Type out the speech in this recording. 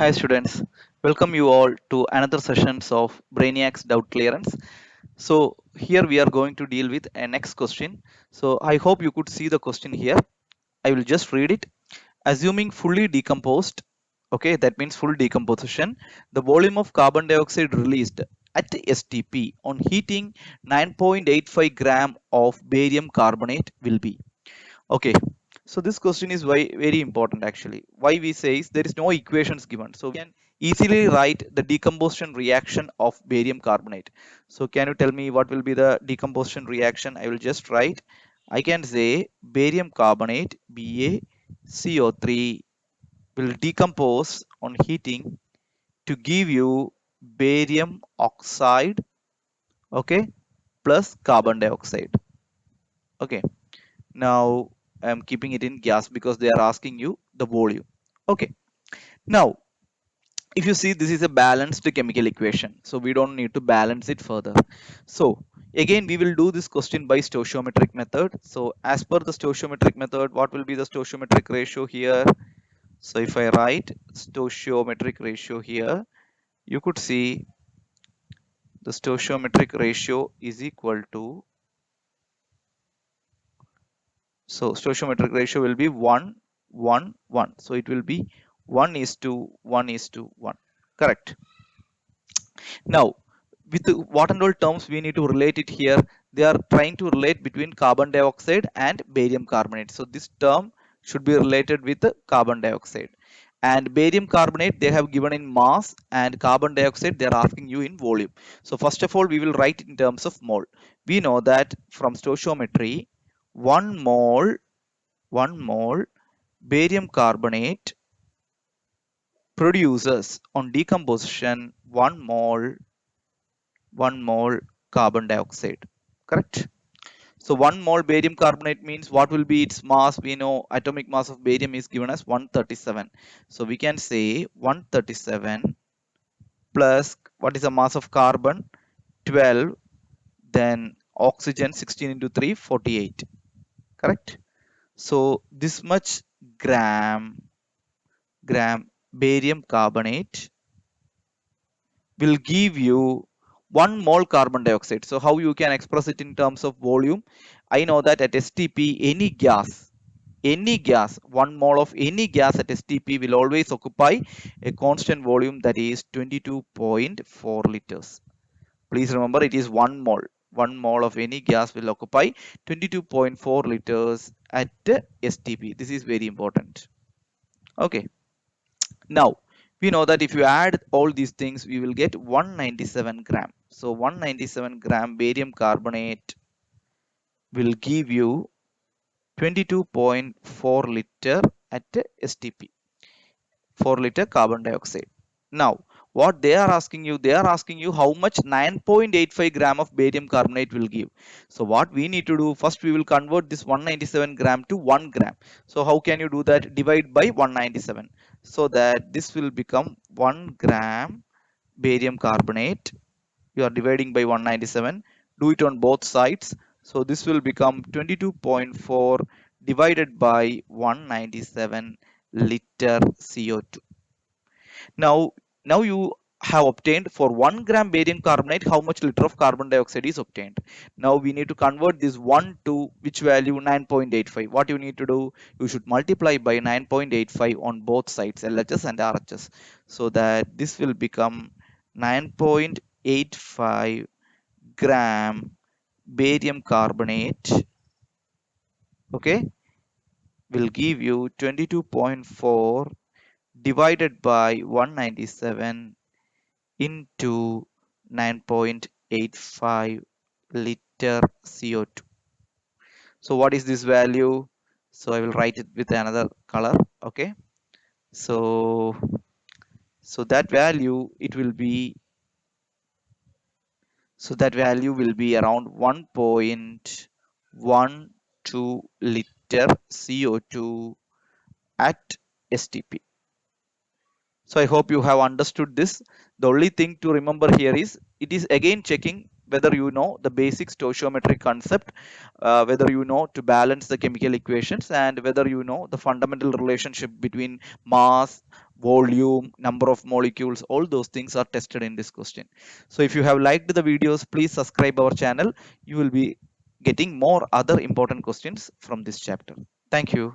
Hi students, welcome you all to another sessions of Brainiac's doubt clearance. So here we are going to deal with a next question. So I hope you could see the question here. I will just read it. Assuming fully decomposed, okay, that means full decomposition, the volume of carbon dioxide released at STP on heating 9.85 gram of barium carbonate will be. Okay, so this question is very important actually. Why we say is there is no equations given. So we can easily write the decomposition reaction of barium carbonate. So can you tell me what will be the decomposition reaction? I will just write. I can say barium carbonate BaCO3 will decompose on heating to give you barium oxide, okay, plus carbon dioxide. Okay. Now I'm keeping it in gas because they are asking you the volume. Okay. Now, if you see, this is a balanced chemical equation. So we don't need to balance it further. So again, we will do this question by stoichiometric method. So as per the stoichiometric method, what will be the stoichiometric ratio here? So if I write stoichiometric ratio here, you could see the stoichiometric ratio is equal to, so stoichiometric ratio will be 1, 1, 1. So it will be 1 is to 1 is to 1. Correct. Now, with what and all terms we need to relate it here, they are trying to relate between carbon dioxide and barium carbonate. So this term should be related with the carbon dioxide. And barium carbonate they have given in mass, and carbon dioxide they are asking you in volume. So first of all, we will write in terms of mole. We know that from stoichiometry, 1 mole 1 mole barium carbonate produces on decomposition 1 mole carbon dioxide. Correct. So 1 mole barium carbonate means what will be its mass? We know atomic mass of barium is given as 137. So we can say 137 plus what is the mass of carbon? 12, then oxygen 16 into 3, 48. Correct. So this much gram barium carbonate will give you 1 mole carbon dioxide. So how you can express it in terms of volume? I know that at STP, any gas, 1 mole of any gas at STP will always occupy a constant volume, that is 22.4 liters. Please remember, it is 1 mole. 1 mole of any gas will occupy 22.4 liters at STP. This is very important. Okay. Now, we know that if you add all these things, we will get 197 gram. So 197 gram barium carbonate will give you 22.4 liter at STP, 4 liter carbon dioxide. Now, what they are asking you how much 9.85 gram of barium carbonate will give. So what we need to do, first we will convert this 197 gram to 1 gram. So how can you do that? Divide by 197. So that this will become 1 gram barium carbonate. You are dividing by 197. Do it on both sides. So this will become 22.4 divided by 197 liter CO2. Now you have obtained for 1 gram barium carbonate how much liter of carbon dioxide is obtained. Now we need to convert this 1 to which value? 9.85. What you need to do? You should multiply by 9.85 on both sides, LHS and RHS, so that this will become 9.85 gram barium carbonate, okay, will give you 22.4 divided by 197 into 9.85 liter CO2. So what is this value? So I will write it with another color. Okay. So that value it will be, so that value will be around 1.12 liter CO2 at STP. So I hope you have understood this. The only thing to remember here is it is again checking whether you know the basic stoichiometric concept, whether you know to balance the chemical equations, and whether you know the fundamental relationship between mass, volume, number of molecules, all those things are tested in this question. So if you have liked the videos, please subscribe our channel. You will be getting more other important questions from this chapter. Thank you.